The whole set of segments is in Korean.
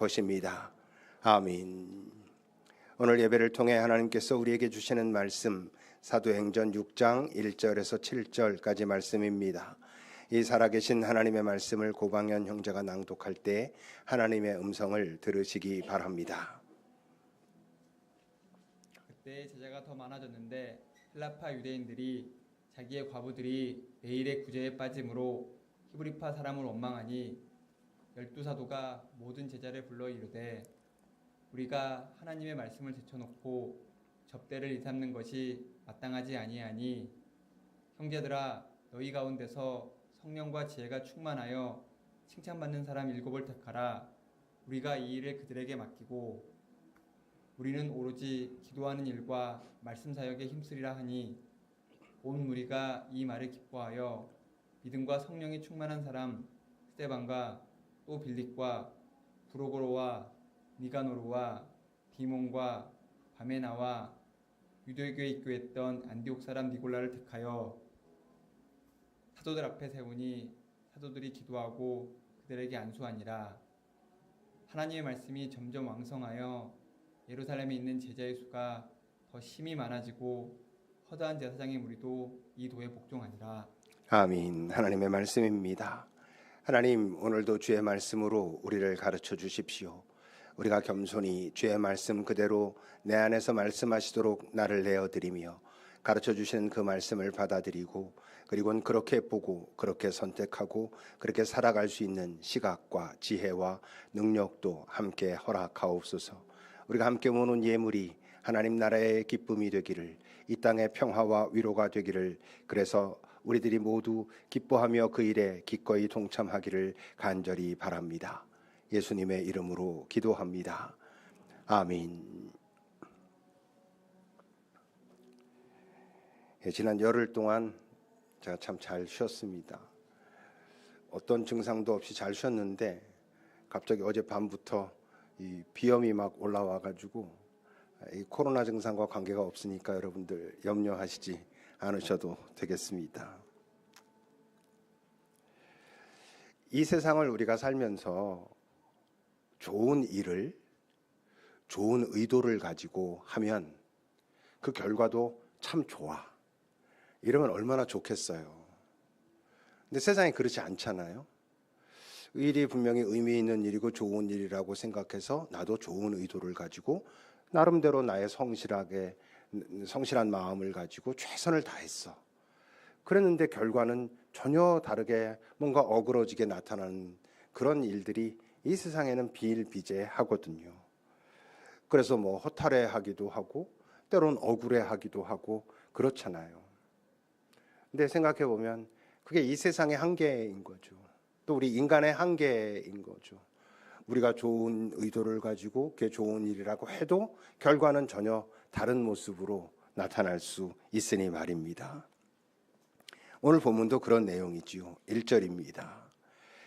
것입니다. 아멘. 오늘 예배를 통해 하나님께서 우리에게 주시는 말씀 사도행전 6장 1절에서 7절까지 말씀입니다. 이 살아계신 하나님의 말씀을 고방현 형제가 낭독할 때 하나님의 음성을 들으시기 바랍니다. 그때 제자가 더 많아졌는데 헬라파 유대인들이 자기의 과부들이 매일의 구제에 빠짐으로 히브리파 사람을 원망하니 12사도가 모든 제자를 불러 이르되 우리가 하나님의 말씀을 제쳐놓고 접대를 일삼는 것이 마땅하지 아니하니 형제들아 너희 가운데서 성령과 지혜가 충만하여 칭찬받는 사람 7을 택하라. 우리가 이 일을 그들에게 맡기고 우리는 오로지 기도하는 일과 말씀 사역에 힘쓰리라 하니 온 무리가 이 말을 기뻐하여 믿음과 성령이 충만한 사람 스데반과 또 빌립과 브로고로와 니가노르와 디몬과 바메나와 유대교에 입교했던 안디옥 사람 니골라를 택하여 사도들 앞에 세우니 사도들이 기도하고 그들에게 안수하니라. 하나님의 말씀이 점점 왕성하여 예루살렘에 있는 제자의 수가 더 심히 많아지고 허다한 제사장의 무리도 이 도에 복종하니라. 아멘. 하나님의 말씀입니다. 하나님, 오늘도 주의 말씀으로 우리를 가르쳐 주십시오. 우리가 겸손히 주의 말씀 그대로 내 안에서 말씀하시도록 나를 내어드리며 가르쳐 주시는 그 말씀을 받아들이고 그리고는 그렇게 보고 그렇게 선택하고 그렇게 살아갈 수 있는 시각과 지혜와 능력도 함께 허락하옵소서. 우리가 함께 모는 예물이 하나님 나라의 기쁨이 되기를, 이 땅의 평화와 위로가 되기를, 그래서 우리들이 모두 기뻐하며 그 일에 기꺼이 동참하기를 간절히 바랍니다. 예수님의 이름으로 기도합니다. 아멘. 지난 열흘 동안 제가 참 잘 쉬었습니다. 어떤 증상도 없이 잘 쉬었는데 갑자기 어젯밤부터 이 비염이 막 올라와가지고 이 코로나 증상과 관계가 없으니까 여러분들 염려하시지 않으셔도 되겠습니다. 이 세상을 우리가 살면서 좋은 일을, 좋은 의도를 가지고 하면 그 결과도 참 좋아. 이러면 얼마나 좋겠어요. 근데 세상이 그렇지 않잖아요. 일이 분명히 의미 있는 일이고 좋은 일이라고 생각해서 나도 좋은 의도를 가지고 나름대로 나의 성실한 마음을 가지고 최선을 다했어. 그랬는데 결과는 전혀 다르게 뭔가 어그러지게 나타나는 그런 일들이 이 세상에는 비일비재하거든요. 그래서 뭐 허탈해하기도 하고 때로는 억울해하기도 하고 그렇잖아요. 근데 생각해 보면 그게 이 세상의 한계인 거죠. 또 우리 인간의 한계인 거죠. 우리가 좋은 의도를 가지고 그게 좋은 일이라고 해도 결과는 전혀 다른 모습으로 나타날 수 있으니 말입니다. 오늘 본문도 그런 내용이지요. 1절입니다.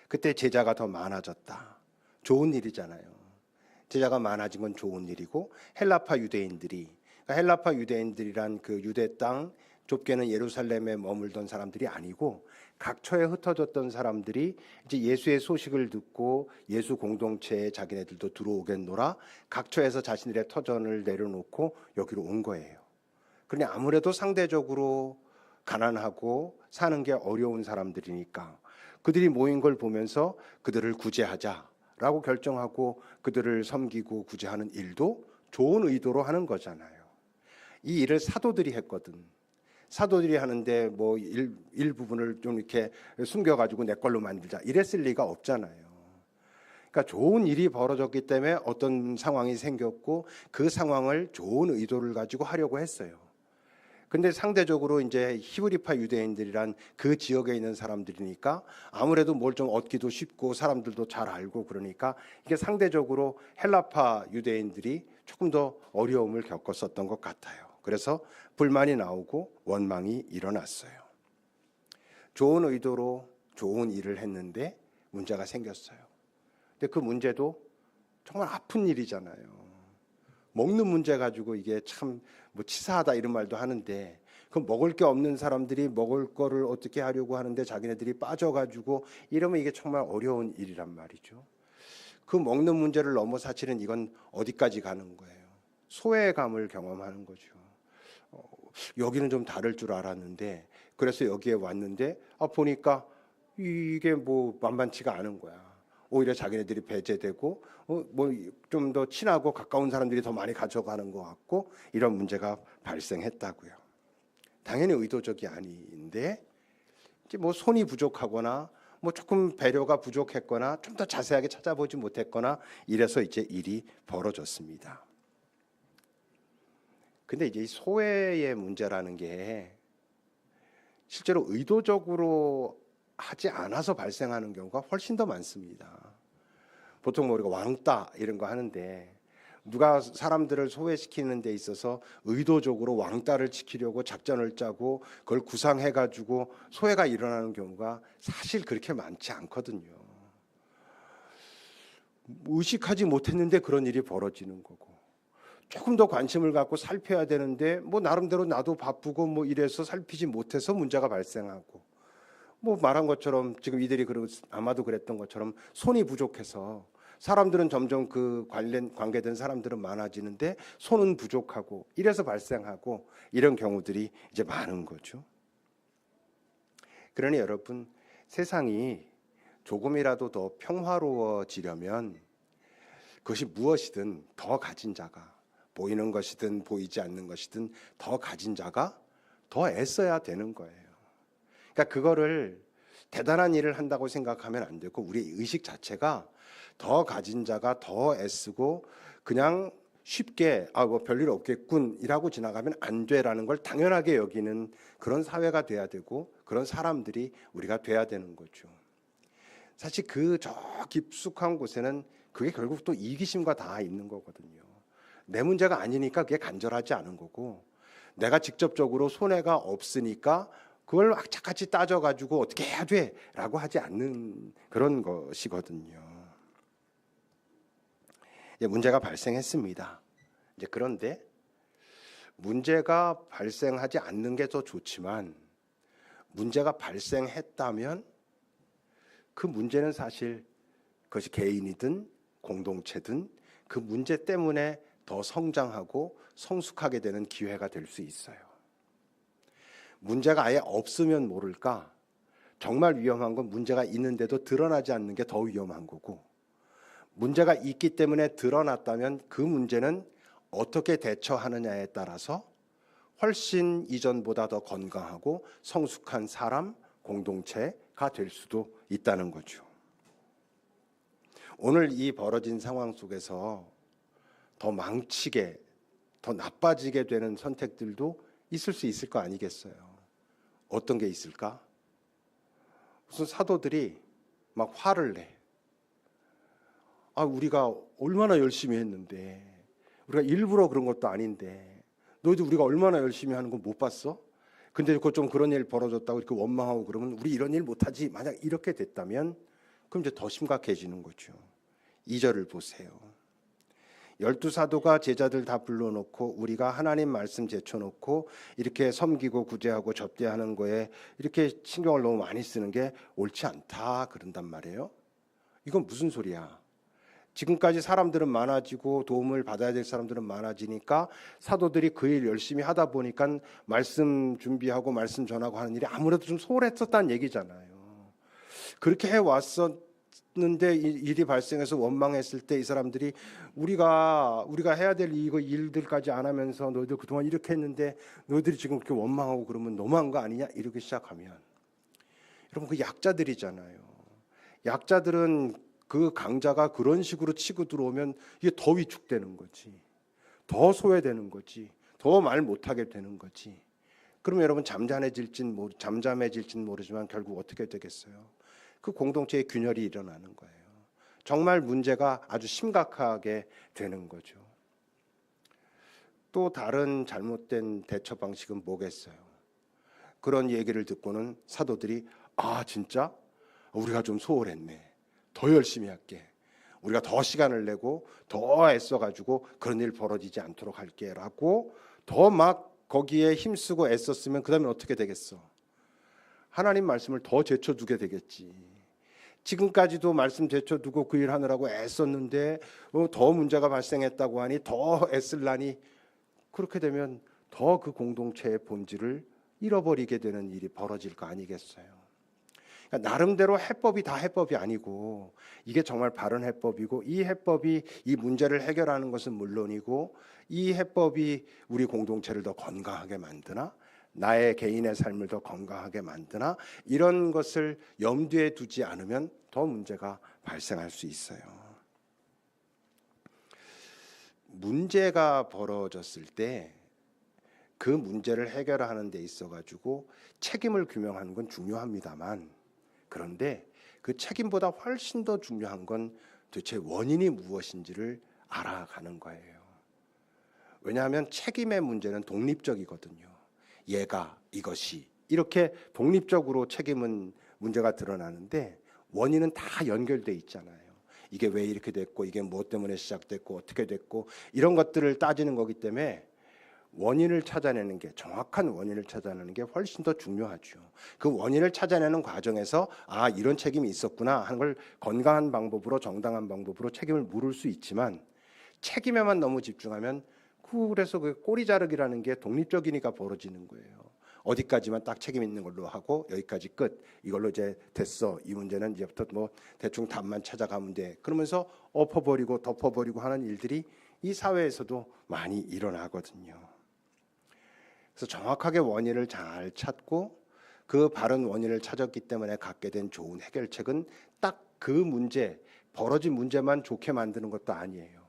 그때 제자가 더 많아졌다. 좋은 일이잖아요. 제자가 많아진 건 좋은 일이고 헬라파 유대인들이, 그러니까 헬라파 유대인들이란 그 유대 땅, 좁게는 예루살렘에 머물던 사람들이 아니고 각처에 흩어졌던 사람들이 이제 예수의 소식을 듣고 예수 공동체에 자기네들도 들어오겠노라 각처에서 자신들의 터전을 내려놓고 여기로 온 거예요. 그러니 아무래도 상대적으로 가난하고 사는 게 어려운 사람들이니까 그들이 모인 걸 보면서 그들을 구제하자라고 결정하고 그들을 섬기고 구제하는 일도 좋은 의도로 하는 거잖아요. 이 일을 사도들이 했거든. 사도들이 하는데 뭐 일부분을 좀 이렇게 숨겨가지고 내 걸로 만들자 이랬을 리가 없잖아요. 그러니까 좋은 일이 벌어졌기 때문에 어떤 상황이 생겼고 그 상황을 좋은 의도를 가지고 하려고 했어요. 근데 상대적으로 이제 히브리파 유대인들이란 그 지역에 있는 사람들이니까 아무래도 뭘 좀 얻기도 쉽고 사람들도 잘 알고 그러니까 이게 상대적으로 헬라파 유대인들이 조금 더 어려움을 겪었었던 것 같아요. 그래서 불만이 나오고 원망이 일어났어요. 좋은 의도로 좋은 일을 했는데 문제가 생겼어요. 근데 그 문제도 정말 아픈 일이잖아요. 먹는 문제 가지고 이게 참 뭐 치사하다 이런 말도 하는데 그 먹을 게 없는 사람들이 먹을 거를 어떻게 하려고 하는데 자기네들이 빠져가지고 이러면 이게 정말 어려운 일이란 말이죠. 그 먹는 문제를 넘어 사실은 이건 어디까지 가는 거예요? 소외감을 경험하는 거죠. 여기는 좀 다를 줄 알았는데 그래서 여기에 왔는데 보니까 이게 뭐 만만치가 않은 거야. 오히려 자기네들이 배제되고 뭐 좀 더 친하고 가까운 사람들이 더 많이 가져가는 것 같고 이런 문제가 발생했다고요. 당연히 의도적이 아닌데 이제 뭐 손이 부족하거나 뭐 조금 배려가 부족했거나 좀 더 자세하게 찾아보지 못했거나 이래서 이제 일이 벌어졌습니다. 근데 이제 이 소외의 문제라는 게 실제로 의도적으로 하지 않아서 발생하는 경우가 훨씬 더 많습니다. 보통 뭐 우리가 왕따 이런 거 하는데 누가 사람들을 소외시키는 데 있어서 의도적으로 왕따를 지키려고 작전을 짜고 그걸 구상해가지고 소외가 일어나는 경우가 사실 그렇게 많지 않거든요. 의식하지 못했는데 그런 일이 벌어지는 거고 조금 더 관심을 갖고 살펴야 되는데 뭐 나름대로 나도 바쁘고 뭐 이래서 살피지 못해서 문제가 발생하고 뭐 말한 것처럼 지금 이들이 아마도 그랬던 것처럼 손이 부족해서 사람들은 점점 그 관계된 사람들은 많아지는데 손은 부족하고 이래서 발생하고 이런 경우들이 이제 많은 거죠. 그러니 여러분 세상이 조금이라도 더 평화로워지려면 그것이 무엇이든 더 가진 자가 보이는 것이든 보이지 않는 것이든 더 가진 자가 더 애써야 되는 거예요. 그러니까 그거를 대단한 일을 한다고 생각하면 안 되고 우리 의식 자체가 더 가진 자가 더 애쓰고 그냥 쉽게 뭐 별일 없겠군이라고 지나가면 안 돼라는 걸 당연하게 여기는 그런 사회가 돼야 되고 그런 사람들이 우리가 돼야 되는 거죠. 사실 그 저 깊숙한 곳에는 그게 결국 또 이기심과 다 있는 거거든요. 내 문제가 아니니까 그게 간절하지 않은 거고 내가 직접적으로 손해가 없으니까 그걸 악착같이 따져가지고 어떻게 해야 돼라고 하지 않는 그런 것이거든요. 이제 문제가 발생했습니다. 이제 그런데 문제가 발생하지 않는 게 더 좋지만 문제가 발생했다면 그 문제는 사실 그것이 개인이든 공동체든 그 문제 때문에 더 성장하고 성숙하게 되는 기회가 될 수 있어요. 문제가 아예 없으면 모를까 정말 위험한 건 문제가 있는데도 드러나지 않는 게 더 위험한 거고 문제가 있기 때문에 드러났다면 그 문제는 어떻게 대처하느냐에 따라서 훨씬 이전보다 더 건강하고 성숙한 사람, 공동체가 될 수도 있다는 거죠. 오늘 이 벌어진 상황 속에서 더 망치게, 더 나빠지게 되는 선택들도 있을 수 있을 거 아니겠어요? 어떤 게 있을까? 무슨 사도들이 막 화를 내. 우리가 얼마나 열심히 했는데 우리가 일부러 그런 것도 아닌데 너희들 우리가 얼마나 열심히 하는 거 못 봤어? 근데 그 좀 그런 일 벌어졌다고 이렇게 원망하고 그러면 우리 이런 일 못하지. 만약 이렇게 됐다면 그럼 이제 더 심각해지는 거죠. 2절을 보세요. 12사도가 제자들 다 불러놓고 우리가 하나님 말씀 제쳐놓고 이렇게 섬기고 구제하고 접대하는 거에 이렇게 신경을 너무 많이 쓰는 게 옳지 않다 그런단 말이에요. 이건 무슨 소리야? 지금까지 사람들은 많아지고 도움을 받아야 될 사람들은 많아지니까 사도들이 그 일 열심히 하다 보니까 말씀 준비하고 말씀 전하고 하는 일이 아무래도 좀 소홀했었다는 얘기잖아요. 그렇게 해왔었는데 일이 발생해서 원망했을 때 이 사람들이 우리가 해야 될 이거 일들까지 안 하면서 너희들 그동안 이렇게 했는데 너희들이 지금 그렇게 원망하고 그러면 너무한 거 아니냐 이렇게 시작하면 여러분 그 약자들이잖아요. 약자들은 그 강자가 그런 식으로 치고 들어오면 이게 더 위축되는 거지. 더 소외되는 거지. 더 말 못하게 되는 거지. 그러면 여러분 잠잠해질진 모르지만 결국 어떻게 되겠어요? 그 공동체의 균열이 일어나는 거예요. 정말 문제가 아주 심각하게 되는 거죠. 또 다른 잘못된 대처 방식은 뭐겠어요? 그런 얘기를 듣고는 사도들이 진짜 우리가 좀 소홀했네. 더 열심히 할게. 우리가 더 시간을 내고 더 애써가지고 그런 일 벌어지지 않도록 할게라고 더 막 거기에 힘쓰고 애썼으면 그 다음에 어떻게 되겠어? 하나님 말씀을 더 제쳐두게 되겠지. 지금까지도 말씀 제쳐두고 그 일 하느라고 애썼는데 더 문제가 발생했다고 하니 더 애쓸라니, 그렇게 되면 더 그 공동체의 본질을 잃어버리게 되는 일이 벌어질 거 아니겠어요. 그러니까 나름대로 해법이 다 해법이 아니고, 이게 정말 바른 해법이고, 이 해법이 이 문제를 해결하는 것은 물론이고, 이 해법이 우리 공동체를 더 건강하게 만드나, 나의 개인의 삶을 더 건강하게 만드나, 이런 것을 염두에 두지 않으면 더 문제가 발생할 수 있어요. 문제가 벌어졌을 때 그 문제를 해결하는 데 있어 가지고 책임을 규명하는 건 중요합니다만, 그런데 그 책임보다 훨씬 더 중요한 건 도대체 원인이 무엇인지를 알아가는 거예요. 왜냐하면 책임의 문제는 독립적이거든요. 얘가, 이것이, 이렇게 독립적으로 책임은 문제가 드러나는데, 원인은 다 연결돼 있잖아요. 이게 왜 이렇게 됐고, 이게 무엇 때문에 시작됐고, 어떻게 됐고, 이런 것들을 따지는 거기 때문에 원인을 찾아내는 게, 정확한 원인을 찾아내는 게 훨씬 더 중요하죠. 그 원인을 찾아내는 과정에서 아, 이런 책임이 있었구나 하는 걸 건강한 방법으로, 정당한 방법으로 책임을 물을 수 있지만, 책임에만 너무 집중하면 그래서 그 꼬리 자르기라는 게 독립적이니까 벌어지는 거예요. 어디까지만 딱 책임 있는 걸로 하고 여기까지 끝. 이걸로 이제 됐어. 이 문제는 이제부터 뭐 대충 답만 찾아가면 돼. 그러면서 엎어버리고 덮어버리고 하는 일들이 이 사회에서도 많이 일어나거든요. 그래서 정확하게 원인을 잘 찾고 그 바른 원인을 찾았기 때문에 갖게 된 좋은 해결책은 딱 그 문제, 벌어진 문제만 좋게 만드는 것도 아니에요.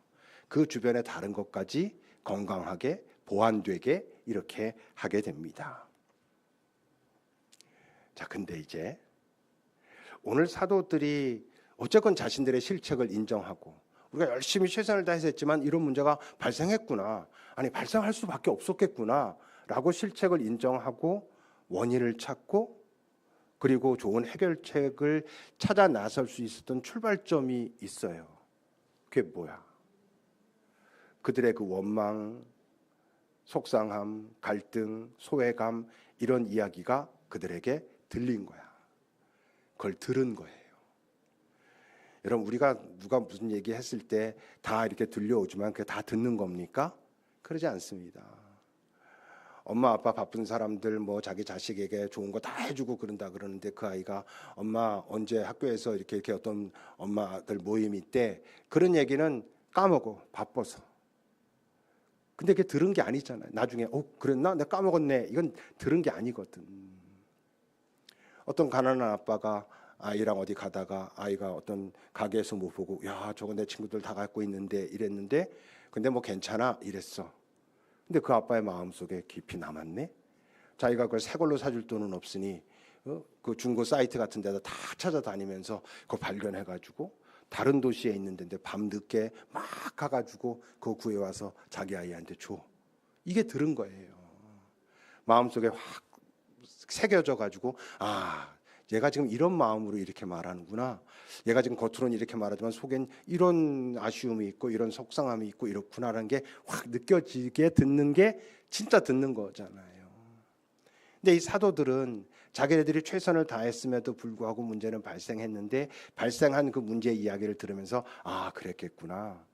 그 주변의 다른 것까지 건강하게 보완되게 이렇게 하게 됩니다. 자, 근데 이제 오늘 사도들이 어쨌건 자신들의 실책을 인정하고, 우리가 열심히 최선을 다해서 했지만 이런 문제가 발생했구나, 아니 발생할 수밖에 없었겠구나 라고 실책을 인정하고 원인을 찾고, 그리고 좋은 해결책을 찾아 나설 수 있었던 출발점이 있어요. 그게 뭐야? 그들의 그 원망, 속상함, 갈등, 소외감, 이런 이야기가 그들에게 들린 거야. 그걸 들은 거예요. 여러분, 우리가 누가 무슨 얘기 했을 때 다 이렇게 들려오지만 그게 다 듣는 겁니까? 그러지 않습니다. 엄마 아빠 바쁜 사람들 뭐 자기 자식에게 좋은 거 다 해주고 그런다 그러는데, 그 아이가 엄마 언제 학교에서 이렇게 어떤 엄마들 모임이 있대, 그런 얘기는 까먹어, 바빠서. 근데 그게 들은 게 아니잖아요. 나중에 그랬나? 내가 까먹었네. 이건 들은 게 아니거든. 어떤 가난한 아빠가 아이랑 어디 가다가 아이가 어떤 가게에서 못 보고, 야, 저거 내 친구들 다 갖고 있는데 이랬는데, 근데 뭐 괜찮아 이랬어. 근데 그 아빠의 마음속에 깊이 남았네. 자기가 그걸 새 걸로 사줄 돈은 없으니 그 중고 사이트 같은 데다 다 찾아다니면서 그거 발견해가지고 다른 도시에 있는 데인데 밤 늦게 막 가가지고 그거 구해와서 자기 아이한테 줘. 이게 들은 거예요. 마음속에 확 새겨져 가지고, 아, 얘가 지금 이런 마음으로 이렇게 말하는구나. 얘가 지금 겉으로는 이렇게 말하지만 속엔 이런 아쉬움이 있고 이런 속상함이 있고 이렇구나라는 게 확 느껴지게 듣는 게 진짜 듣는 거잖아요. 근데 이 사도들은 자기네들이 최선을 다했음에도 불구하고 문제는 발생했는데, 발생한 그 문제 이야기를 들으면서 아, 그랬겠구나.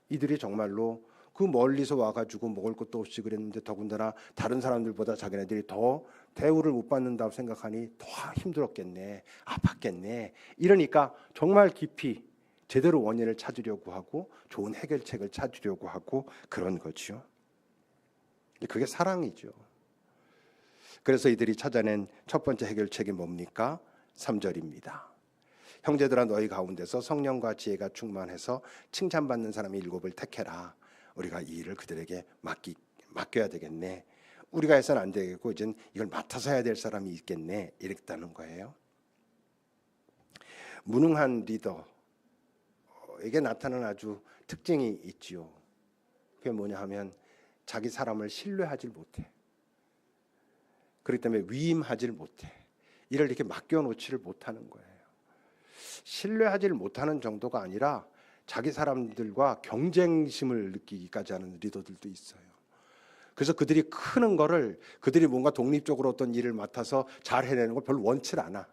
이들이 정말로 그 멀리서 와가지고 먹을 것도 없이 그랬는데, 더군다나 다른 사람들보다 자기네들이 더 대우를 못 받는다고 생각하니 더 힘들었겠네, 아팠겠네. 이러니까 정말 깊이 제대로 원인을 찾으려고 하고 좋은 해결책을 찾으려고 하고 그런 거죠. 그게 사랑이죠. 그래서 이들이 찾아낸 첫 번째 해결책이 뭡니까? 3절입니다. 형제들아, 너희 가운데서 성령과 지혜가 충만해서 칭찬받는 사람이 7을 택해라. 우리가 이 일을 그들에게 맡겨야 되겠네. 우리가 해서는 안 되겠고 이젠 이걸 맡아서 해야 될 사람이 있겠네. 이랬다는 거예요. 무능한 리더에게 나타나는 아주 특징이 있지요. 그게 뭐냐 하면 자기 사람을 신뢰하지 못해. 그렇기 때문에 위임하지 못해. 이를 이렇게 맡겨놓지를 못하는 거예요. 신뢰하지 못하는 정도가 아니라 자기 사람들과 경쟁심을 느끼기까지 하는 리더들도 있어요. 그래서 그들이 크는 거를, 그들이 뭔가 독립적으로 어떤 일을 맡아서 잘 해내는 걸 별로 원치 않아.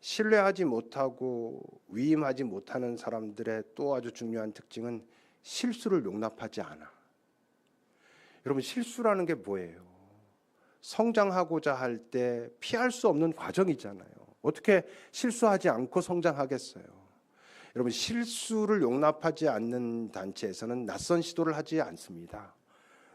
신뢰하지 못하고 위임하지 못하는 사람들의 또 아주 중요한 특징은 실수를 용납하지 않아. 여러분, 실수라는 게 뭐예요? 성장하고자 할 때 피할 수 없는 과정이잖아요. 어떻게 실수하지 않고 성장하겠어요? 여러분, 실수를 용납하지 않는 단체에서는 낯선 시도를 하지 않습니다.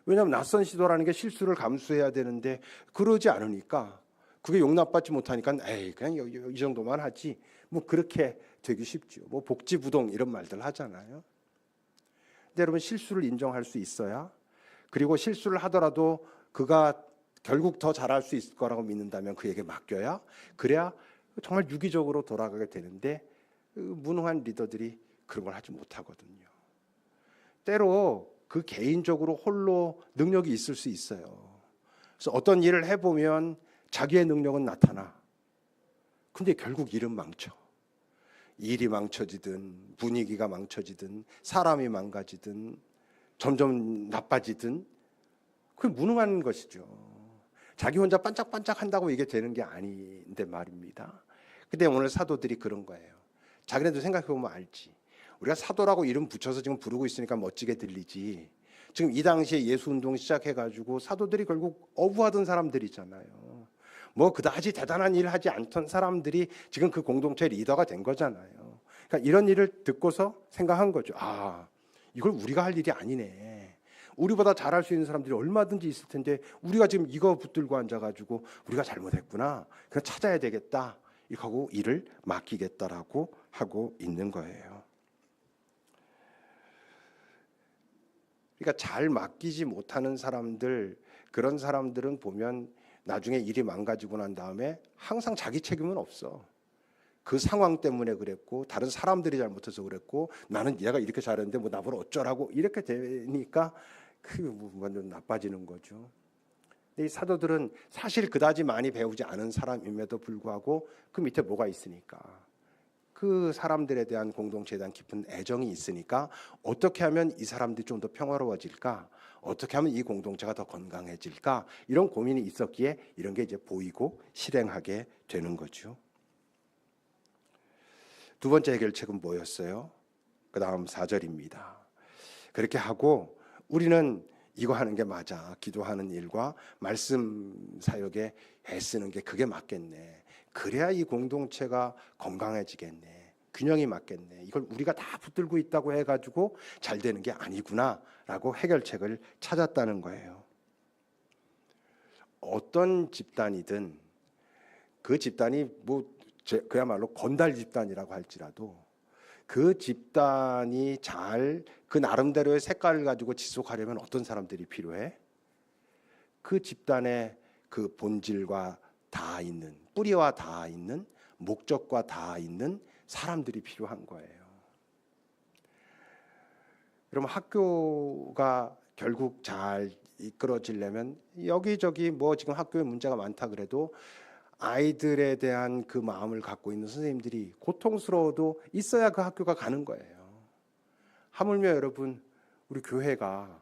왜냐하면 낯선 시도라는 게 실수를 감수해야 되는데 그러지 않으니까, 그게 용납받지 못하니까 에이 그냥 이 정도만 하지, 뭐 그렇게 되기 쉽죠. 뭐 복지부동 이런 말들 하잖아요. 근데 여러분, 실수를 인정할 수 있어야, 그리고 실수를 하더라도 그가 결국 더 잘할 수 있을 거라고 믿는다면 그에게 맡겨야, 그래야 정말 유기적으로 돌아가게 되는데, 무능한 리더들이 그런 걸 하지 못하거든요. 때로 그 개인적으로 홀로 능력이 있을 수 있어요. 그래서 어떤 일을 해보면 자기의 능력은 나타나. 근데 결국 일은 망쳐. 일이 망쳐지든 분위기가 망쳐지든 사람이 망가지든 점점 나빠지든 그게 무능한 것이죠. 자기 혼자 반짝반짝 한다고 이게 되는 게 아닌데 말입니다. 근데 오늘 사도들이 그런 거예요. 자기네도 생각해보면 알지. 우리가 사도라고 이름 붙여서 지금 부르고 있으니까 멋지게 들리지. 지금 이 당시에 예수운동 시작해가지고 사도들이 결국 어부하던 사람들이잖아요. 뭐 그다지 대단한 일을 하지 않던 사람들이 지금 그 공동체 리더가 된 거잖아요. 그러니까 이런 일을 듣고서 생각한 거죠. 아, 이걸 우리가 할 일이 아니네. 우리보다 잘할 수 있는 사람들이 얼마든지 있을 텐데 우리가 지금 이거 붙들고 앉아가지고 우리가 잘못했구나, 그냥 찾아야 되겠다, 이렇게 하고 일을 맡기겠다라고 하고 있는 거예요. 그러니까 잘 맡기지 못하는 사람들, 그런 사람들은 보면 나중에 일이 망가지고 난 다음에 항상 자기 책임은 없어. 그 상황 때문에 그랬고, 다른 사람들이 잘못해서 그랬고, 나는 얘가 이렇게 잘했는데 뭐 나보러 어쩌라고, 이렇게 되니까 그게 완전 나빠지는 거죠. 근데 이 사도들은 사실 그다지 많이 배우지 않은 사람임에도 불구하고 그 밑에 뭐가 있으니까, 그 사람들에 대한 공동체에 대한 깊은 애정이 있으니까 어떻게 하면 이 사람들이 좀 더 평화로워질까, 어떻게 하면 이 공동체가 더 건강해질까, 이런 고민이 있었기에 이런 게 이제 보이고 실행하게 되는 거죠. 두 번째 해결책은 뭐였어요? 그 다음 4절입니다. 그렇게 하고 우리는 이거 하는 게 맞아. 기도하는 일과 말씀 사역에 애쓰는 게 그게 맞겠네. 그래야 이 공동체가 건강해지겠네. 균형이 맞겠네. 이걸 우리가 다 붙들고 있다고 해가지고 잘 되는 게 아니구나라고 해결책을 찾았다는 거예요. 어떤 집단이든 그 집단이 뭐 그야말로 건달 집단이라고 할지라도 그 집단이 잘 그 나름대로의 색깔을 가지고 지속하려면 어떤 사람들이 필요해? 그 집단의 그 본질과 닿아 있는, 뿌리와 닿아 있는, 목적과 닿아 있는 사람들이 필요한 거예요. 그럼 학교가 결국 잘 이끌어지려면 여기저기 뭐 지금 학교에 문제가 많다 그래도 아이들에 대한 그 마음을 갖고 있는 선생님들이 고통스러워도 있어야 그 학교가 가는 거예요. 하물며 여러분, 우리 교회가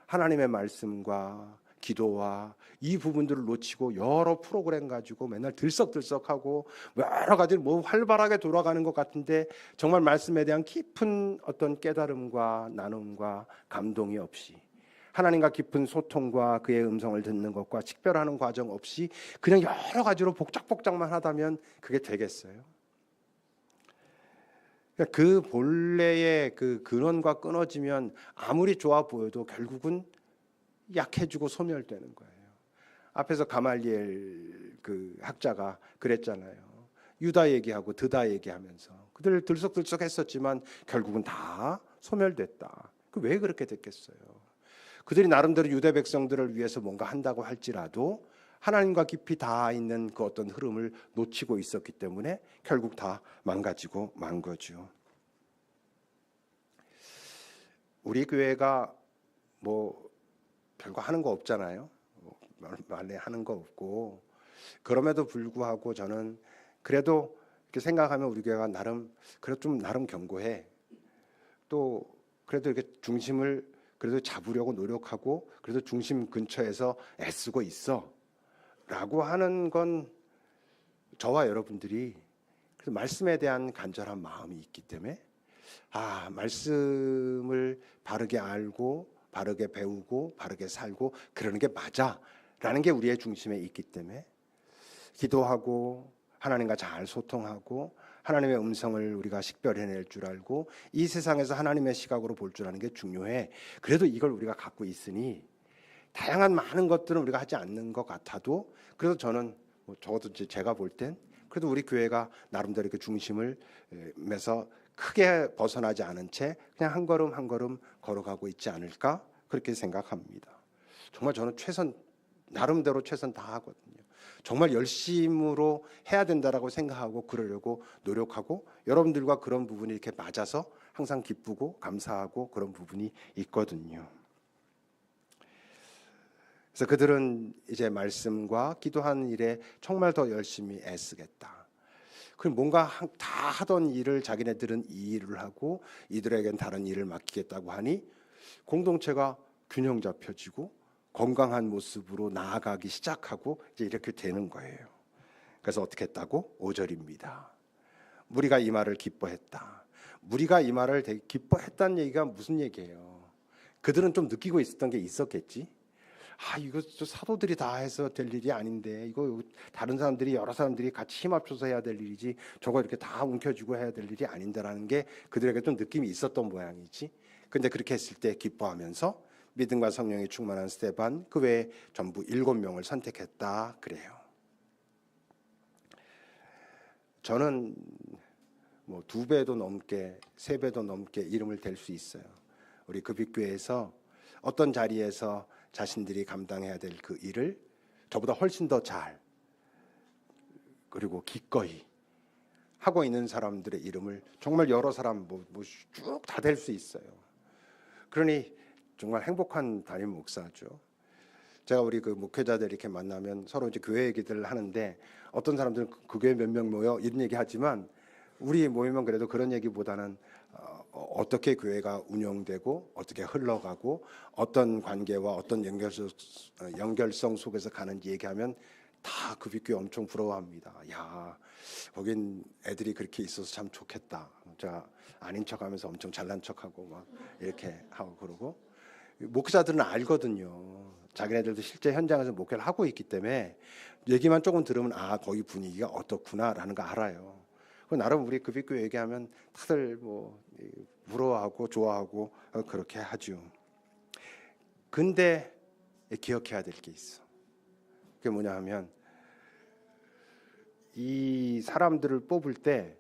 하나님의 말씀과 기도와 이 부분들을 놓치고 여러 프로그램 가지고 맨날 들썩들썩하고 여러 가지 뭐 활발하게 돌아가는 것 같은데 정말 말씀에 대한 깊은 어떤 깨달음과 나눔과 감동이 없이, 하나님과 깊은 소통과 그의 음성을 듣는 것과 식별하는 과정 없이 그냥 여러 가지로 복작복작만 하다면 그게 되겠어요? 그 본래의 그 근원과 끊어지면 아무리 좋아 보여도 결국은 약해지고 소멸되는 거예요. 앞에서 가말리엘 그 학자가 그랬잖아요. 유다 얘기하고 드다 얘기하면서 그들 들썩들썩 했었지만 결국은 다 소멸됐다. 왜 그렇게 됐겠어요? 그들이 나름대로 유대 백성들을 위해서 뭔가 한다고 할지라도 하나님과 깊이 닿아 있는 그 어떤 흐름을 놓치고 있었기 때문에 결국 다 망가지고 만 거죠. 우리 교회가 뭐 별거 하는 거 없잖아요. 말에 하는 거 없고, 그럼에도 불구하고 저는 그래도 이렇게 생각하면 우리 교회가 나름 그래도 좀 나름 견고해. 또 그래도 이렇게 중심을 그래도 잡으려고 노력하고 그래도 중심 근처에서 애쓰고 있어 라고 하는 건 저와 여러분들이 그래서 말씀에 대한 간절한 마음이 있기 때문에 말씀을 바르게 알고 바르게 배우고 바르게 살고 그러는 게 맞아라는 게 우리의 중심에 있기 때문에 기도하고 하나님과 잘 소통하고 하나님의 음성을 우리가 식별해낼 줄 알고 이 세상에서 하나님의 시각으로 볼 줄 아는 게 중요해. 그래도 이걸 우리가 갖고 있으니 다양한 많은 것들은 우리가 하지 않는 것 같아도 그래서 저는 적어도 제가 볼 땐 그래도 우리 교회가 나름대로 그 중심을 매서 크게 벗어나지 않은 채 그냥 한 걸음 한 걸음 걸어가고 있지 않을까 그렇게 생각합니다. 정말 저는 나름대로 최선 다하거든요. 정말 열심으로 해야 된다라고 생각하고 그러려고 노력하고 여러분들과 그런 부분이 이렇게 맞아서 항상 기쁘고 감사하고 그런 부분이 있거든요. 그래서 그들은 이제 말씀과 기도하는 일에 정말 더 열심히 애쓰겠다. 그럼 뭔가 다 하던 일을 자기네들은 이 일을 하고 이들에겐 다른 일을 맡기겠다고 하니 공동체가 균형 잡혀지고 건강한 모습으로 나아가기 시작하고 이제 이렇게 되는 거예요. 그래서 어떻게 했다고? 5절입니다. 무리가 이 말을 기뻐했다. 무리가 이 말을 되게 기뻐했다는 얘기가 무슨 얘기예요? 그들은 좀 느끼고 있었던 게 있었겠지. 이거 사도들이 다 해서 될 일이 아닌데 이거 다른 사람들이 여러 사람들이 같이 힘 합쳐서 해야 될 일이지 저거 이렇게 다 움켜쥐고 해야 될 일이 아닌데라는 게 그들에게 좀 느낌이 있었던 모양이지. 근데 그렇게 했을 때 기뻐하면서 믿음과 성령이 충만한 스데반 그 외에 전부 7명을 선택했다 그래요. 저는 2배도 넘게 3배도 넘게 이름을 댈 수 있어요. 우리 급입교회에서 어떤 자리에서 자신들이 감당해야 될 그 일을 저보다 훨씬 더 잘 그리고 기꺼이 하고 있는 사람들의 이름을 정말 여러 사람 쭉 다 댈 수 있어요. 그러니 정말 행복한 담임 목사죠. 제가 우리 그 목회자들 이렇게 만나면 서로 이제 교회 얘기들을 하는데 어떤 사람들은 그 교회 몇 명 모여 이런 얘기 하지만 우리 모이면 그래도 그런 얘기보다는 어떻게 교회가 운영되고 어떻게 흘러가고 어떤 관계와 어떤 연결성 속에서 가는지 얘기하면 다 급입교회 엄청 부러워합니다. 야, 거긴 애들이 그렇게 있어서 참 좋겠다. 제가 아닌 척하면서 엄청 잘난 척하고 막 이렇게 하고 그러고 목사들은 알거든요. 자기네들도 실제 현장에서 목회를 하고 있기 때문에 얘기만 조금 들으면 거기 분위기가 어떻구나라는 거 알아요. 나름 우리 급입교회 얘기하면 다들 부러워하고 좋아하고 그렇게 하죠. 근데 기억해야 될 게 있어. 그게 뭐냐 하면 이 사람들을 뽑을 때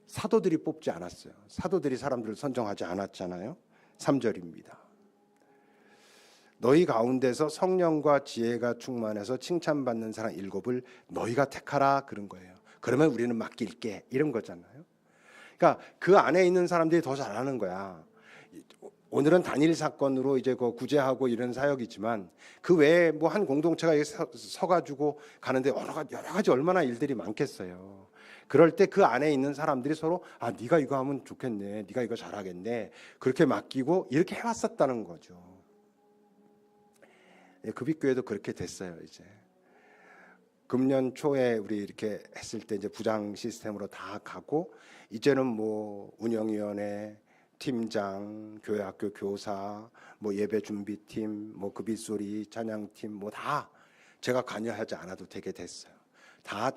사도들이 뽑지 않았어요. 사도들이 사람들을 선정하지 않았잖아요. 3절입니다. 너희 가운데서 성령과 지혜가 충만해서 칭찬받는 사람 7을 너희가 택하라 그런 거예요. 그러면 우리는 맡길게 이런 거잖아요. 그러니까 그 안에 있는 사람들이 더 잘하는 거야. 오늘은 단일 사건으로 이제 구제하고 이런 사역이지만 그 외에 한 공동체가 서가지고 가는데 여러 가지 얼마나 일들이 많겠어요. 그럴 때 그 안에 있는 사람들이 서로 네가 이거 하면 좋겠네, 네가 이거 잘하겠네 그렇게 맡기고 이렇게 해왔었다는 거죠. 급입교회도 그렇게 됐어요. 이제 금년 초에 우리 이렇게 했을 때 이제 부장 시스템으로 다 가고 이제는 운영위원회, 팀장, 교회학교 교사, 예배 준비팀, 급입소리, 찬양팀 다 제가 관여하지 않아도 되게 됐어요. 다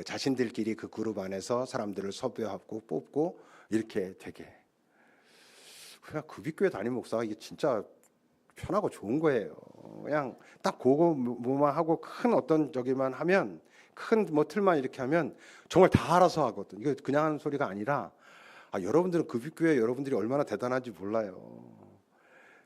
자신들끼리 그 그룹 안에서 사람들을 섭외하고 뽑고 이렇게 되게. 그냥 급입교회 담임 목사가 이게 진짜 편하고 좋은 거예요. 그냥 딱 그거 뭐만 하고 큰 어떤 저기만 하면 큰 틀만 이렇게 하면 정말 다 알아서 하거든. 이거 그냥 하는 소리가 아니라 여러분들은 급입교회 여러분들이 얼마나 대단한지 몰라요.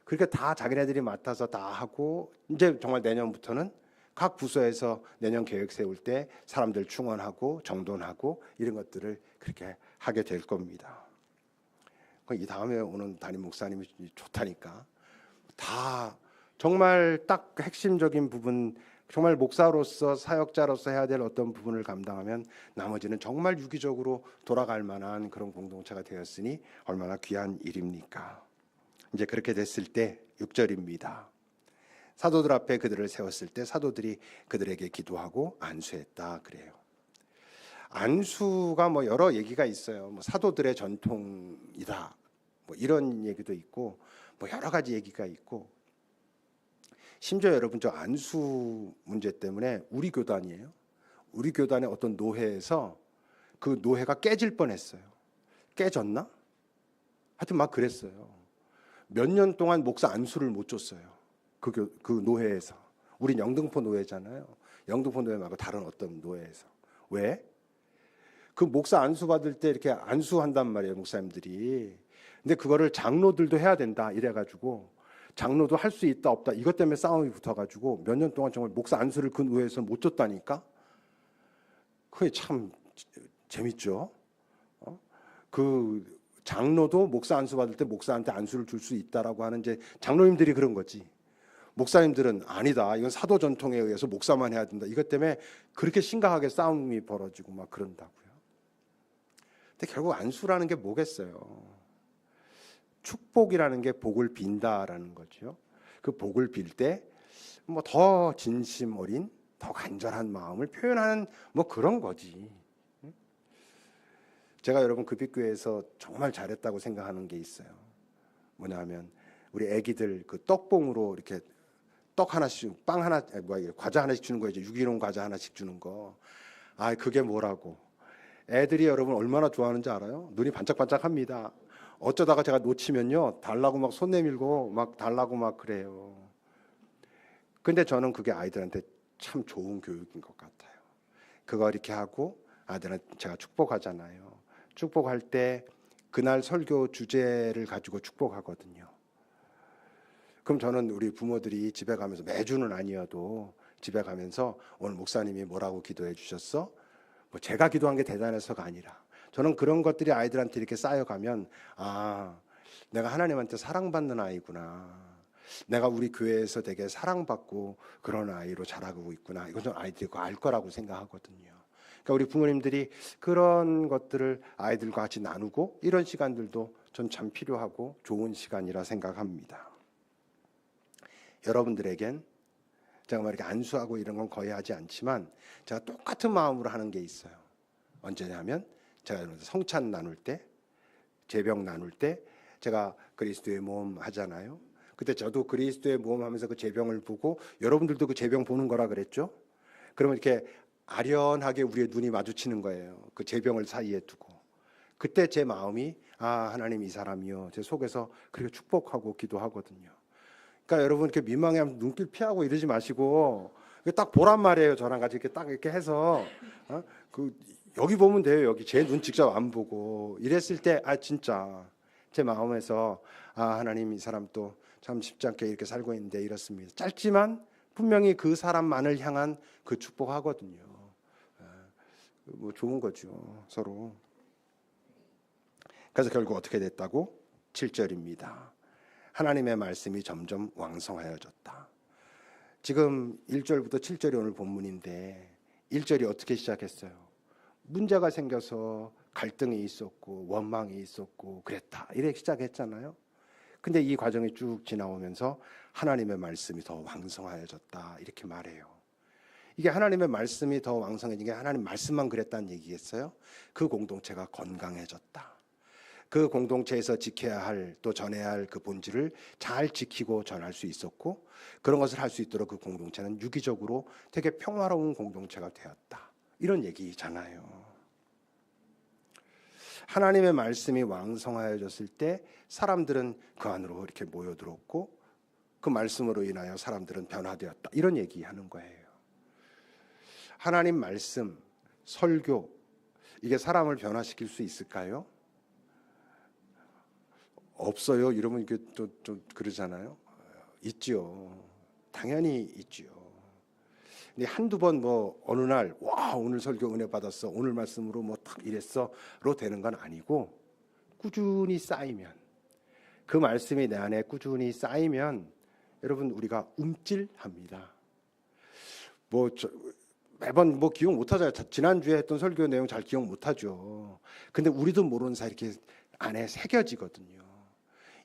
그러니까 다 자기네들이 맡아서 다 하고 이제 정말 내년부터는 각 부서에서 내년 계획 세울 때 사람들 충원하고 정돈하고 이런 것들을 그렇게 하게 될 겁니다. 이 다음에 오는 담임 목사님이 좋다니까. 다 정말 딱 핵심적인 부분 정말 목사로서 사역자로서 해야 될 어떤 부분을 감당하면 나머지는 정말 유기적으로 돌아갈 만한 그런 공동체가 되었으니 얼마나 귀한 일입니까? 이제 그렇게 됐을 때 6절입니다. 사도들 앞에 그들을 세웠을 때 사도들이 그들에게 기도하고 안수했다 그래요. 안수가 뭐 여러 얘기가 있어요. 뭐 사도들의 전통이다. 뭐 이런 얘기도 있고 뭐 여러 가지 얘기가 있고 심지어 여러분 저 안수 문제 때문에 우리 교단이에요. 우리 교단의 어떤 노회에서 그 노회가 깨질 뻔했어요. 깨졌나? 하여튼 막 그랬어요. 몇 년 동안 목사 안수를 못 줬어요. 그 노회에서. 우린 영등포 노회잖아요. 영등포 노회 말고 다른 어떤 노회에서. 왜? 그 목사 안수 받을 때 이렇게 안수한단 말이에요, 목사님들이. 근데 그거를 장로들도 해야 된다 이래가지고 장로도 할 수 있다 없다 이것 때문에 싸움이 붙어가지고 몇 년 동안 정말 목사 안수를 그 노회에서 못 줬다니까. 그게 참 재밌죠. 그 장로도 목사 안수 받을 때 목사한테 안수를 줄 수 있다라고 하는 이제 장로님들이 그런 거지. 목사님들은 아니다. 이건 사도 전통에 의해서 목사만 해야 된다. 이것 때문에 그렇게 심각하게 싸움이 벌어지고 막 그런다고요. 근데 결국 안수라는 게 뭐겠어요? 축복이라는 게 복을 빈다라는 거죠. 그 복을 빌 때 뭐 더 진심 어린, 더 간절한 마음을 표현하는 뭐 그런 거지. 제가 여러분 급식교회에서 정말 잘했다고 생각하는 게 있어요. 뭐냐면 우리 애기들 그 떡봉으로 이렇게 떡 하나씩, 빵 하나, 과자 하나씩 주는 거죠. 유기농 과자 하나씩 주는 거. 아, 그게 뭐라고? 애들이 여러분 얼마나 좋아하는지 알아요? 눈이 반짝반짝합니다. 어쩌다가 제가 놓치면요, 달라고 막 손 내밀고 막 달라고 막 그래요. 근데 저는 그게 아이들한테 참 좋은 교육인 것 같아요. 그거 이렇게 하고 아이들한테 제가 축복하잖아요. 축복할 때 그날 설교 주제를 가지고 축복하거든요. 그럼 저는 우리 부모들이 집에 가면서 매주는 아니어도 집에 가면서 오늘 목사님이 뭐라고 기도해 주셨어? 뭐 제가 기도한 게 대단해서가 아니라 저는 그런 것들이 아이들한테 이렇게 쌓여가면 아, 내가 하나님한테 사랑받는 아이구나. 내가 우리 교회에서 되게 사랑받고 그런 아이로 자라고 있구나. 이건 좀 아이들이 알 거라고 생각하거든요. 그러니까 우리 부모님들이 그런 것들을 아이들과 같이 나누고 이런 시간들도 전 참 필요하고 좋은 시간이라 생각합니다. 여러분들에겐 제가 막 이렇게 안수하고 이런 건 거의 하지 않지만 제가 똑같은 마음으로 하는 게 있어요. 언제냐면 제가 성찬 나눌 때, 제병 나눌 때 제가 그리스도의 몸 하잖아요. 그때 저도 그리스도의 몸 하면서 그 제병을 보고 여러분들도 그 제병 보는 거라 그랬죠. 그러면 이렇게 아련하게 우리의 눈이 마주치는 거예요. 그 제병을 사이에 두고. 그때 제 마음이 아, 하나님 이 사람이요. 제 속에서 그렇게 축복하고 기도하거든요. 그러니까 여러분 이렇게 민망해하면 눈길 피하고 이러지 마시고 딱 보란 말이에요. 저랑 같이 이렇게 딱 이렇게 해서 그 여기 보면 돼요. 여기 제 눈 직접 안 보고 이랬을 때 아 진짜 제 마음에서 아 하나님 이 사람 또 참 쉽지 않게 이렇게 살고 있는데 이렇습니다. 짧지만 분명히 그 사람만을 향한 그 축복하거든요. 뭐 좋은 거죠 서로. 그래서 결국 어떻게 됐다고? 7절입니다. 하나님의 말씀이 점점 왕성하여졌다. 지금 1절부터 7절이 오늘 본문인데 1절이 어떻게 시작했어요? 문제가 생겨서 갈등이 있었고 원망이 있었고 그랬다 이렇게 시작했잖아요. 근데 이 과정이 쭉 지나오면서 하나님의 말씀이 더 왕성하여졌다 이렇게 말해요. 이게 하나님의 말씀이 더 왕성해진 게 하나님 말씀만 그랬다는 얘기겠어요? 그 공동체가 건강해졌다. 그 공동체에서 지켜야 할 또 전해야 할 그 본질을 잘 지키고 전할 수 있었고 그런 것을 할 수 있도록 그 공동체는 유기적으로 되게 평화로운 공동체가 되었다. 이런 얘기잖아요. 하나님의 말씀이 왕성하여졌을 때 사람들은 그 안으로 이렇게 모여들었고 그 말씀으로 인하여 사람들은 변화되었다. 이런 얘기하는 거예요. 하나님 말씀, 설교 이게 사람을 변화시킬 수 있을까요? 없어요. 이러면 이게 좀 그러잖아요. 있지요. 당연히 있지요. 근데 한두 번 뭐 어느 날 와 오늘 설교 은혜 받았어. 오늘 말씀으로 뭐 탁 이랬어로 되는 건 아니고 꾸준히 쌓이면 그 말씀이 내 안에 꾸준히 쌓이면 여러분 우리가 움찔합니다. 매번 뭐 기억 못하잖아요. 지난주에 했던 설교 내용 잘 기억 못하죠. 근데 우리도 모르는 사이 이렇게 안에 새겨지거든요.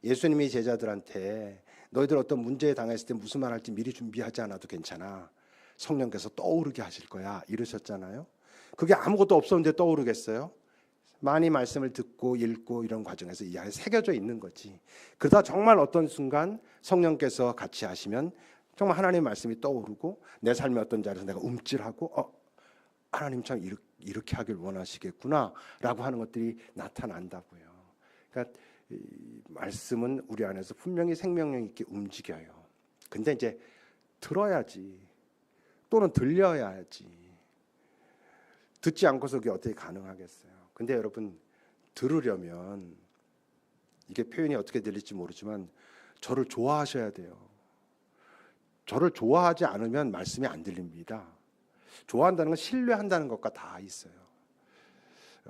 예수님이 제자들한테 너희들 어떤 문제에 당했을 때 무슨 말 할지 미리 준비하지 않아도 괜찮아. 성령께서 떠오르게 하실 거야. 이러셨잖아요. 그게 아무것도 없었는데 떠오르겠어요? 많이 말씀을 듣고 읽고 이런 과정에서 이 안에 새겨져 있는 거지. 그러다 정말 어떤 순간 성령께서 같이 하시면 정말 하나님의 말씀이 떠오르고 내 삶의 어떤 자리에서 내가 움찔하고 하나님 참 이렇게 하길 원하시겠구나 라고 하는 것들이 나타난다고요. 그러니까 이 말씀은 우리 안에서 분명히 생명력 있게 움직여요. 근데 이제 들어야지, 또는 들려야지. 듣지 않고서 그게 어떻게 가능하겠어요? 근데 여러분, 들으려면 이게 표현이 어떻게 들릴지 모르지만 저를 좋아하셔야 돼요. 저를 좋아하지 않으면 말씀이 안 들립니다. 좋아한다는 건 신뢰한다는 것과 다 있어요.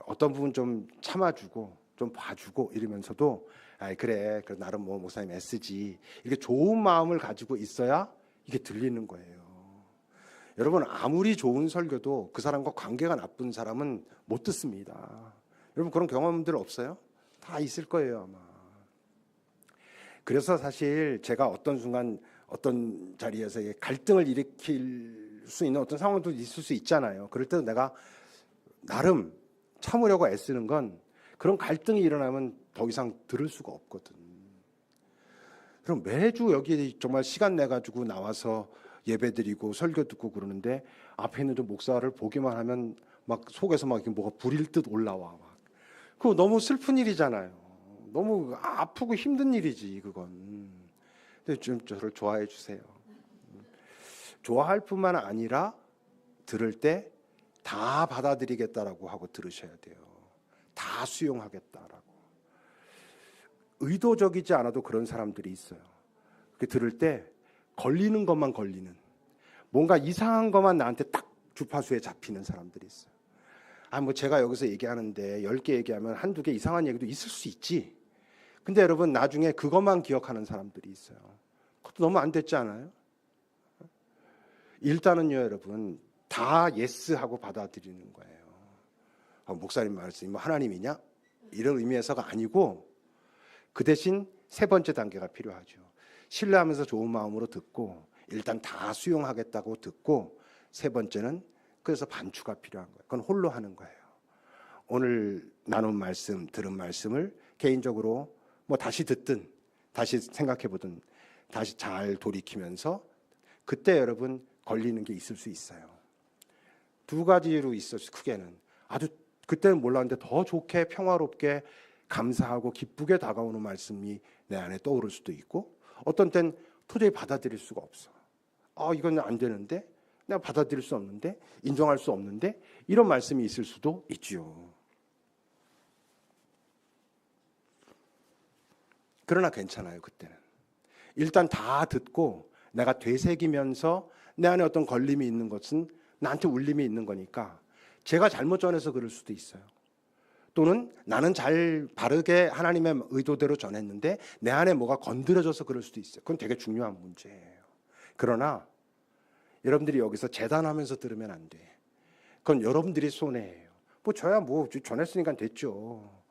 어떤 부분 좀 참아주고 좀 봐주고 이러면서도 그래 나름 뭐 목사님 애쓰지, 이렇게 좋은 마음을 가지고 있어야 이게 들리는 거예요. 여러분, 아무리 좋은 설교도 그 사람과 관계가 나쁜 사람은 못 듣습니다. 여러분, 그런 경험들 없어요? 다 있을 거예요, 아마. 그래서 사실 제가 어떤 순간 어떤 자리에서 갈등을 일으킬 수 있는 어떤 상황도 있을 수 있잖아요. 그럴 때도 내가 나름 참으려고 애쓰는 건 그런 갈등이 일어나면 더 이상 들을 수가 없거든. 그럼 매주 여기 정말 시간 내가지고 나와서 예배드리고 설교 듣고 그러는데 앞에 있는 목사를 보기만 하면 막 속에서 막 뭐가 불일 듯 올라와. 막. 그거 너무 슬픈 일이잖아요. 너무 아프고 힘든 일이지 그건. 근데 좀 저를 좋아해 주세요. 좋아할 뿐만 아니라 들을 때 다 받아들이겠다라고 하고 들으셔야 돼요. 다 수용하겠다라고. 의도적이지 않아도 그런 사람들이 있어요. 그렇게 들을 때 걸리는 것만 걸리는, 뭔가 이상한 것만 나한테 딱 주파수에 잡히는 사람들이 있어요. 뭐 제가 여기서 얘기하는데 10개 얘기하면 한두 개 이상한 얘기도 있을 수 있지. 근데 여러분, 나중에 그것만 기억하는 사람들이 있어요. 그것도 너무 안 됐지 않아요? 일단은요, 여러분, 다 예스하고 받아들이는 거예요. 목사님 말씀이 뭐 하나님이냐? 이런 의미에서가 아니고, 그 대신 세 번째 단계가 필요하죠. 신뢰하면서 좋은 마음으로 듣고 일단 다 수용하겠다고 듣고, 세 번째는 그래서 반추가 필요한 거예요. 그건 홀로 하는 거예요. 오늘 나눈 말씀, 들은 말씀을 개인적으로 뭐 다시 듣든 다시 생각해보든 다시 잘 돌이키면서, 그때 여러분 걸리는 게 있을 수 있어요. 두 가지로 있었어요. 크게는 아주 그때는 몰랐는데 더 좋게 평화롭게 감사하고 기쁘게 다가오는 말씀이 내 안에 떠오를 수도 있고, 어떤 땐 도저히 받아들일 수가 없어. 이건 안 되는데, 내가 받아들일 수 없는데, 인정할 수 없는데, 이런 말씀이 있을 수도 있죠. 그러나 괜찮아요. 그때는 일단 다 듣고 내가 되새기면서 내 안에 어떤 걸림이 있는 것은 나한테 울림이 있는 거니까, 제가 잘못 전해서 그럴 수도 있어요. 또는 나는 잘 바르게 하나님의 의도대로 전했는데 내 안에 뭐가 건드려져서 그럴 수도 있어요. 그건 되게 중요한 문제예요. 그러나 여러분들이 여기서 재단하면서 들으면 안 돼. 그건 여러분들이 손해예요. 저야 뭐 전했으니까 됐죠.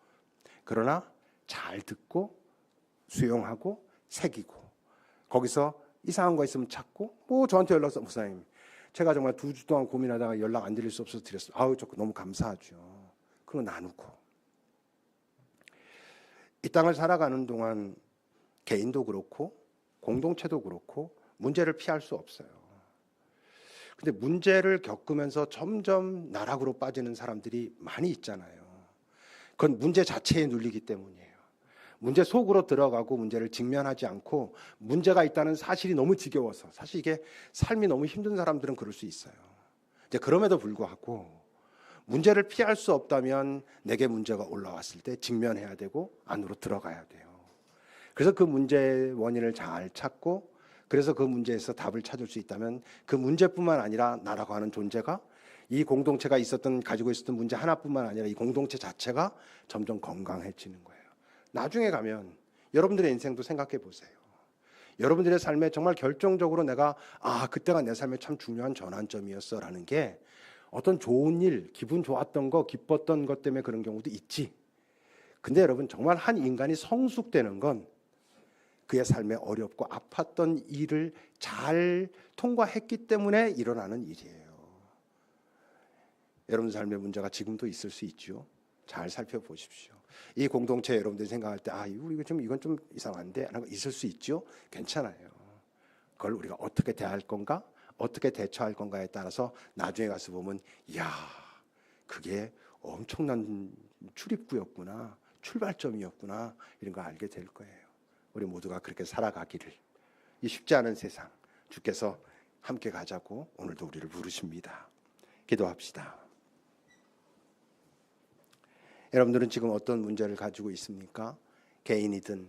그러나 잘 듣고 수용하고 새기고, 거기서 이상한 거 있으면 찾고, 저한테 연락해서 목사님 제가 정말 2주 동안 고민하다가 연락 안 드릴 수 없어서 드렸어요. 저 너무 감사하죠. 그거 나누고, 이 땅을 살아가는 동안 개인도 그렇고 공동체도 그렇고 문제를 피할 수 없어요. 근데 문제를 겪으면서 점점 나락으로 빠지는 사람들이 많이 있잖아요. 그건 문제 자체에 눌리기 때문이에요. 문제 속으로 들어가고 문제를 직면하지 않고 문제가 있다는 사실이 너무 지겨워서, 사실 이게 삶이 너무 힘든 사람들은 그럴 수 있어요. 이제 그럼에도 불구하고 문제를 피할 수 없다면 내게 문제가 올라왔을 때 직면해야 되고 안으로 들어가야 돼요. 그래서 그 문제의 원인을 잘 찾고, 그래서 그 문제에서 답을 찾을 수 있다면 그 문제뿐만 아니라 나라고 하는 존재가, 이 공동체가 가지고 있었던 문제 하나뿐만 아니라 이 공동체 자체가 점점 건강해지는 거예요. 나중에 가면 여러분들의 인생도 생각해 보세요. 여러분들의 삶에 정말 결정적으로 내가 그때가 내 삶에 참 중요한 전환점이었어 라는 게, 어떤 좋은 일, 기분 좋았던 거, 기뻤던 것 때문에 그런 경우도 있지. 근데 여러분, 정말 한 인간이 성숙되는 건 그의 삶에 어렵고 아팠던 일을 잘 통과했기 때문에 일어나는 일이에요. 여러분 삶의 문제가 지금도 있을 수 있죠. 잘 살펴보십시오. 이 공동체 여러분들이 생각할 때 이건 좀 이상한데 하는 거 있을 수 있죠. 괜찮아요. 그걸 우리가 어떻게 대할 건가, 어떻게 대처할 건가에 따라서 나중에 가서 보면 이야, 그게 엄청난 출입구였구나, 출발점이었구나, 이런 거 알게 될 거예요. 우리 모두가 그렇게 살아가기를, 이 쉽지 않은 세상 주께서 함께 가자고 오늘도 우리를 부르십니다. 기도합시다. 여러분들은 지금 어떤 문제를 가지고 있습니까? 개인이든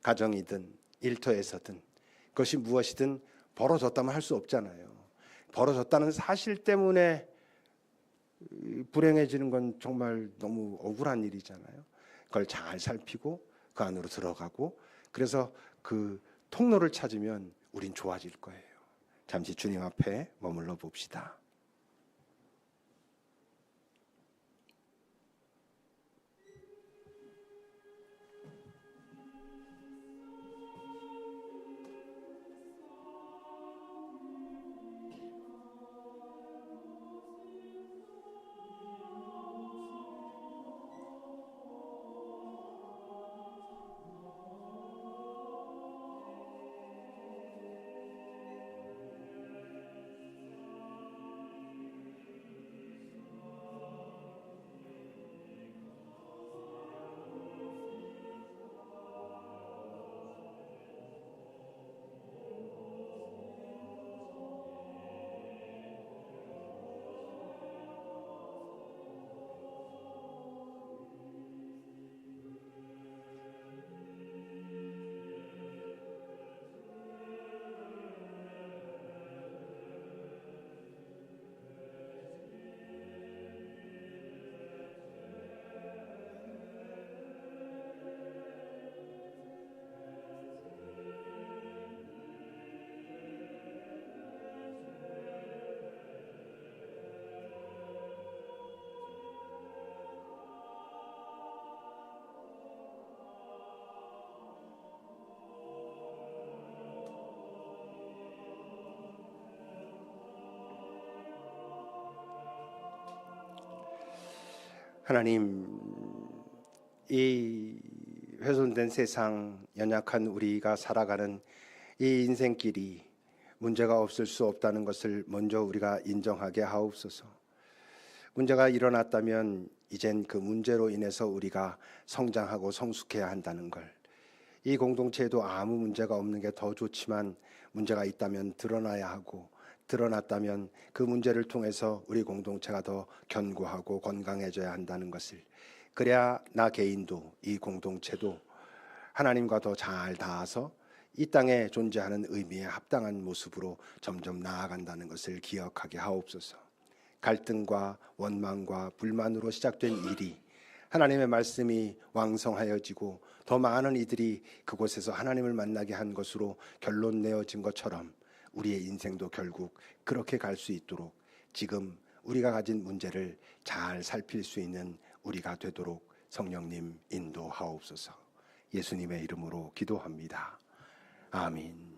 가정이든 일터에서든 그것이 무엇이든 벌어졌다면 할 수 없잖아요. 벌어졌다는 사실 때문에 불행해지는 건 정말 너무 억울한 일이잖아요. 그걸 잘 살피고 그 안으로 들어가고, 그래서 그 통로를 찾으면 우린 좋아질 거예요. 잠시 주님 앞에 머물러 봅시다. 하나님, 이 훼손된 세상, 연약한 우리가 살아가는 이 인생길이 문제가 없을 수 없다는 것을 먼저 우리가 인정하게 하옵소서. 문제가 일어났다면 이젠 그 문제로 인해서 우리가 성장하고 성숙해야 한다는 걸, 이 공동체에도 아무 문제가 없는 게 더 좋지만 문제가 있다면 드러나야 하고, 드러났다면 그 문제를 통해서 우리 공동체가 더 견고하고 건강해져야 한다는 것을, 그래야 나 개인도 이 공동체도 하나님과 더 잘 닿아서 이 땅에 존재하는 의미에 합당한 모습으로 점점 나아간다는 것을 기억하게 하옵소서. 갈등과 원망과 불만으로 시작된 일이 하나님의 말씀이 왕성하여지고 더 많은 이들이 그곳에서 하나님을 만나게 한 것으로 결론 내어진 것처럼 우리의 인생도 결국 그렇게 갈 수 있도록 지금 우리가 가진 문제를 잘 살필 수 있는 우리가 되도록 성령님 인도하옵소서. 예수님의 이름으로 기도합니다. 아멘.